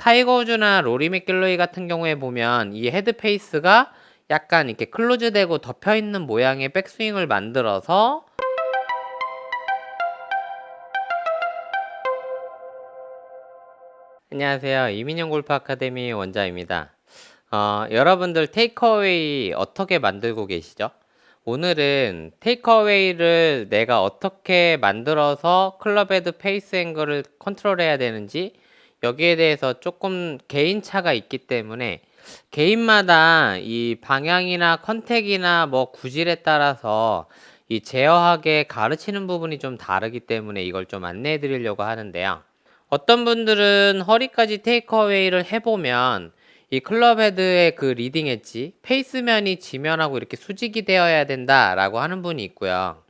타이거 우즈나 로리 맥길로이 같은 경우에 보면 이 헤드페이스가 약간 이렇게 클로즈되고 덮여있는 모양의 백스윙을 만들어서 안녕하세요. 이민영 골프 아카데미 원장입니다. 여러분들 테이크어웨이 어떻게 만들고 계시죠? 오늘은 테이크어웨이를 내가 어떻게 만들어서 클럽 헤드 페이스 앵글을 컨트롤해야 되는지 여기에 대해서 조금 개인차가 있기 때문에 개인마다 이 방향이나 컨택이나 뭐 구질에 따라서 이 제어하게 가르치는 부분이 좀 다르기 때문에 이걸 좀 안내해 드리려고 하는데요. 어떤 분들은 허리까지 테이크어웨이를 해보면 이 클럽 헤드의 그 리딩 엣지, 페이스면이 지면하고 이렇게 수직이 되어야 된다라고 하는 분이 있고요.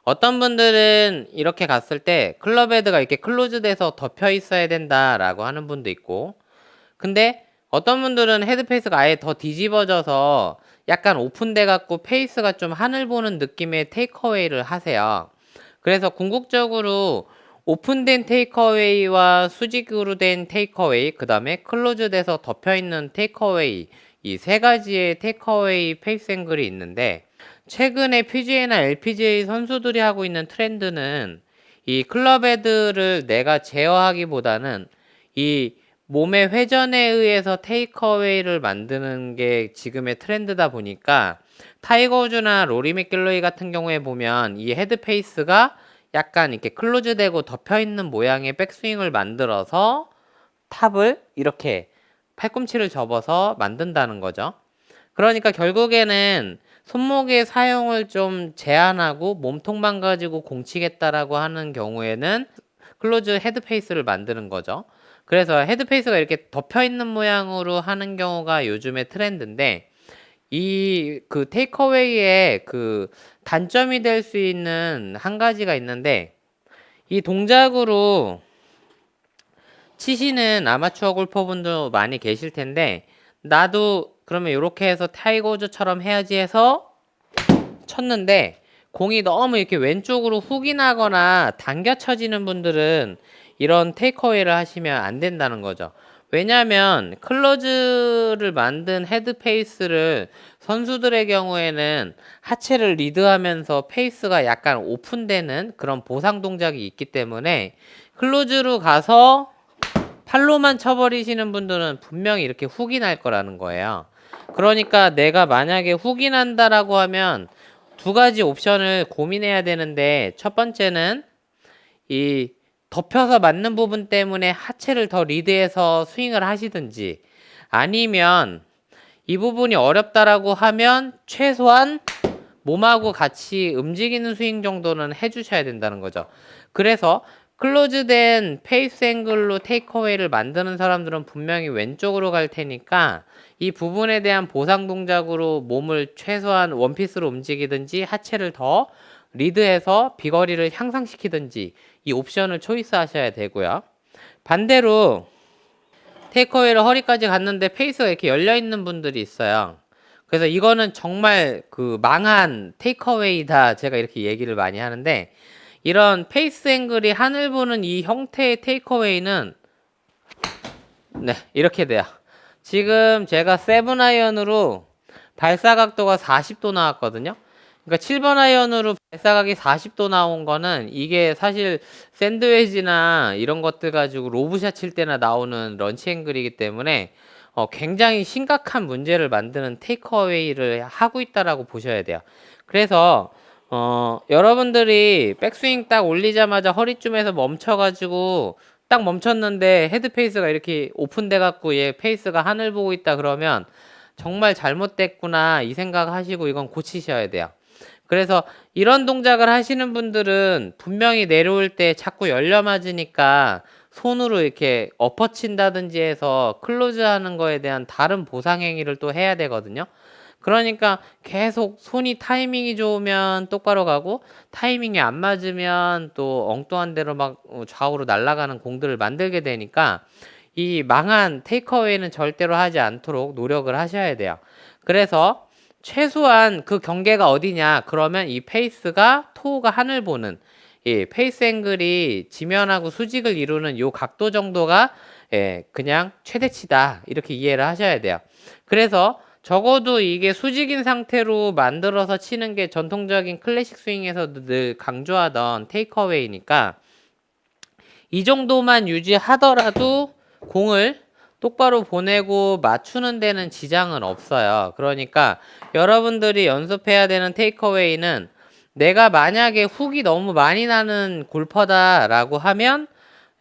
어떤 분들은 이렇게 갔을 때 클럽 헤드가 이렇게 클로즈 돼서 덮여 있어야 된다라고 하는 분도 있고, 근데 어떤 분들은 헤드 페이스가 아예 더 뒤집어져서 약간 오픈돼 갖고 페이스가 좀 하늘 보는 느낌의 테이크어웨이를 하세요. 그래서 궁극적으로 오픈된 테이크어웨이와 수직으로 된 테이크어웨이, 그 다음에 클로즈돼서 덮여있는 테이크어웨이, 이 세 가지의 테이크어웨이 페이스 앵글이 있는데, 최근에 PGA나 LPGA 선수들이 하고 있는 트렌드는 이 클럽 헤드를 내가 제어하기보다는 이 몸의 회전에 의해서 테이크어웨이를 만드는 게 지금의 트렌드다 보니까 타이거 우즈나 로리 맥길로이 같은 경우에 보면 이 헤드 페이스가 약간 이렇게 클로즈되고 덮여있는 모양의 백스윙을 만들어서 탑을 이렇게 팔꿈치를 접어서 만든다는 거죠. 그러니까 결국에는 손목의 사용을 좀 제한하고 몸통만 가지고 공치겠다라고 하는 경우에는 클로즈 헤드 페이스를 만드는 거죠. 그래서 헤드 페이스가 이렇게 덮여 있는 모양으로 하는 경우가 요즘의 트렌드인데, 이 그 테이크어웨이의 그 단점이 될 수 있는 한 가지가 있는데, 이 동작으로 치시는 아마추어 골퍼분도 많이 계실 텐데, 나도 그러면 이렇게 해서 타이거 우즈처럼 해야지 해서 쳤는데 공이 너무 이렇게 왼쪽으로 훅이 나거나 당겨 쳐지는 분들은 이런 테이크어웨이를 하시면 안 된다는 거죠. 왜냐하면 클로즈를 만든 헤드 페이스를 선수들의 경우에는 하체를 리드하면서 페이스가 약간 오픈되는 그런 보상 동작이 있기 때문에 클로즈로 가서 팔로만 쳐버리시는 분들은 분명히 이렇게 훅이 날 거라는 거예요. 그러니까 내가 만약에 훅이 난다라고 하면 두 가지 옵션을 고민해야 되는데, 첫 번째는 이 덮여서 맞는 부분 때문에 하체를 더 리드해서 스윙을 하시든지, 아니면 이 부분이 어렵다라고 하면 최소한 몸하고 같이 움직이는 스윙 정도는 해주셔야 된다는 거죠. 그래서 클로즈된 페이스 앵글로 테이크어웨이를 만드는 사람들은 분명히 왼쪽으로 갈 테니까 이 부분에 대한 보상 동작으로 몸을 최소한 원피스로 움직이든지 하체를 더 리드해서 비거리를 향상시키든지 이 옵션을 초이스 하셔야 되고요. 반대로 테이크어웨이를 허리까지 갔는데 페이스가 이렇게 열려있는 분들이 있어요. 그래서 이거는 정말 그 망한 테이크어웨이다, 제가 이렇게 얘기를 많이 하는데, 이런 페이스 앵글이 하늘 보는 이 형태의 테이크어웨이는 이렇게 돼요. 지금 제가 7아이언으로 발사 각도가 40도 나왔거든요. 그러니까 7번 아이언으로 발사각이 40도 나온 거는 이게 사실 샌드웨지나 이런 것들 가지고 로브샷 칠 때나 나오는 런치 앵글이기 때문에 굉장히 심각한 문제를 만드는 테이크어웨이를 하고 있다라고 보셔야 돼요. 그래서 여러분들이 백스윙 딱 올리자마자 허리쯤에서 멈춰가지고 딱 멈췄는데 헤드 페이스가 이렇게 오픈돼 갖고 얘 페이스가 하늘 보고 있다 그러면 정말 잘못됐구나 이 생각하시고 이건 고치셔야 돼요. 그래서 이런 동작을 하시는 분들은 분명히 내려올 때 자꾸 열려 맞으니까 손으로 이렇게 엎어친다든지 해서 클로즈 하는 거에 대한 다른 보상 행위를 또 해야 되거든요. 그러니까 계속 손이 타이밍이 좋으면 똑바로 가고 타이밍이 안 맞으면 또 엉뚱한 데로 막 좌우로 날아가는 공들을 만들게 되니까 이 망한 테이크어웨이는 절대로 하지 않도록 노력을 하셔야 돼요. 그래서 최소한 그 경계가 어디냐 그러면 이 페이스가 토우가 하늘 보는 이 페이스 앵글이 지면하고 수직을 이루는 요 각도 정도가 예, 그냥 최대치다. 이렇게 이해를 하셔야 돼요. 그래서 적어도 이게 수직인 상태로 만들어서 치는 게 전통적인 클래식 스윙에서도 늘 강조하던 테이크어웨이니까 이 정도만 유지하더라도 공을 똑바로 보내고 맞추는 데는 지장은 없어요. 그러니까 여러분들이 연습해야 되는 테이크어웨이는 내가 만약에 훅이 너무 많이 나는 골퍼다라고 하면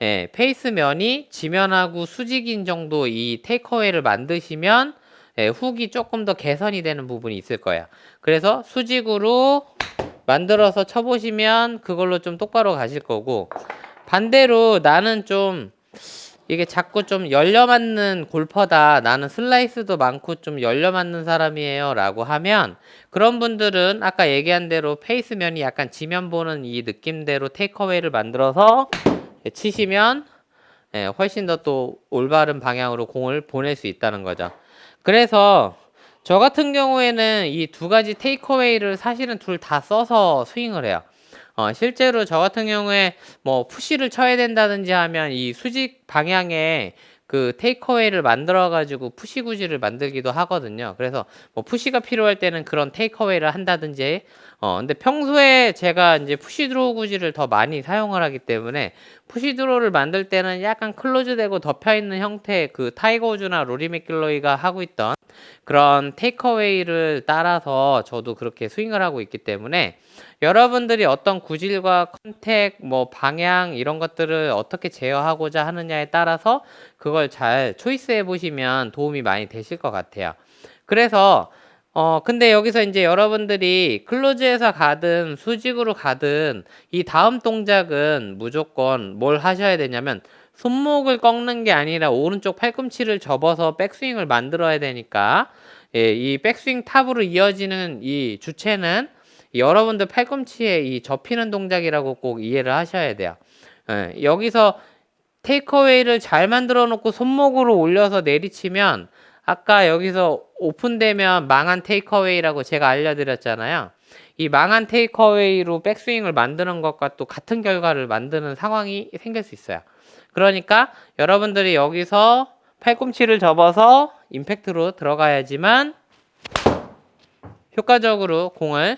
예, 페이스면이 지면하고 수직인 정도 이 테이크어웨이를 만드시면 예, 훅이 조금 더 개선이 되는 부분이 있을 거예요. 그래서 수직으로 만들어서 쳐보시면 그걸로 좀 똑바로 가실 거고, 반대로 나는 좀 이게 자꾸 좀 열려 맞는 골퍼다, 나는 슬라이스도 많고 좀 열려 맞는 사람이에요 라고 하면 그런 분들은 아까 얘기한 대로 페이스면이 약간 지면 보는 이 느낌대로 테이크어웨이를 만들어서 치시면 훨씬 더 또 올바른 방향으로 공을 보낼 수 있다는 거죠. 그래서 저 같은 경우에는 이 두 가지 테이크어웨이를 사실은 둘 다 써서 스윙을 해요. 실제로 저 같은 경우에 뭐 푸시를 쳐야 된다든지 하면 이 수직 방향에 그 테이크어웨이를 만들어 가지고 푸시 구질을 만들기도 하거든요. 그래서 뭐 푸시가 필요할 때는 그런 테이크어웨이를 한다든지, 근데 평소에 제가 이제 푸시 드로우 구질을 더 많이 사용을 하기 때문에 푸시 드로우를 만들 때는 약간 클로즈되고 덮여 있는 형태, 그 타이거 우즈나 로리 맥길로이가 하고 있던 그런 테이크어웨이를 따라서 저도 그렇게 스윙을 하고 있기 때문에 여러분들이 어떤 구질과 컨택, 뭐 방향 이런 것들을 어떻게 제어하고자 하느냐에 따라서 그걸 잘 초이스해 보시면 도움이 많이 되실 것 같아요. 그래서 근데 여기서 이제 여러분들이 클로즈에서 가든 수직으로 가든 이 다음 동작은 무조건 뭘 하셔야 되냐면 손목을 꺾는 게 아니라 오른쪽 팔꿈치를 접어서 백스윙을 만들어야 되니까, 예, 이 백스윙 탑으로 이어지는 이 주체는 여러분들 팔꿈치에 이 접히는 동작이라고 꼭 이해를 하셔야 돼요. 예, 여기서 테이크어웨이를 잘 만들어 놓고 손목으로 올려서 내리치면 아까 여기서 오픈되면 망한 테이크어웨이라고 제가 알려드렸잖아요. 이 망한 테이크어웨이로 백스윙을 만드는 것과 또 같은 결과를 만드는 상황이 생길 수 있어요. 그러니까 여러분들이 여기서 팔꿈치를 접어서 임팩트로 들어가야지만 효과적으로 공을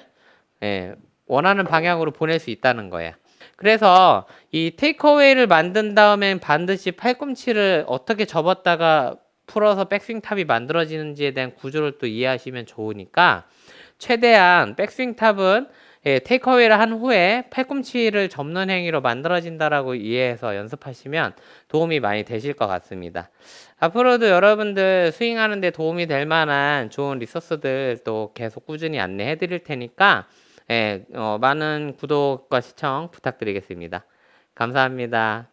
원하는 방향으로 보낼 수 있다는 거예요. 그래서 이 테이크어웨이를 만든 다음엔 반드시 팔꿈치를 어떻게 접었다가 풀어서 백스윙 탑이 만들어지는지에 대한 구조를 또 이해하시면 좋으니까 최대한 백스윙 탑은 테이크어웨이를 한 후에 팔꿈치를 접는 행위로 만들어진다라고 이해해서 연습하시면 도움이 많이 되실 것 같습니다. 앞으로도 여러분들 스윙하는 데 도움이 될 만한 좋은 리소스들 또 계속 꾸준히 안내해 드릴 테니까 많은 구독과 시청 부탁드리겠습니다. 감사합니다.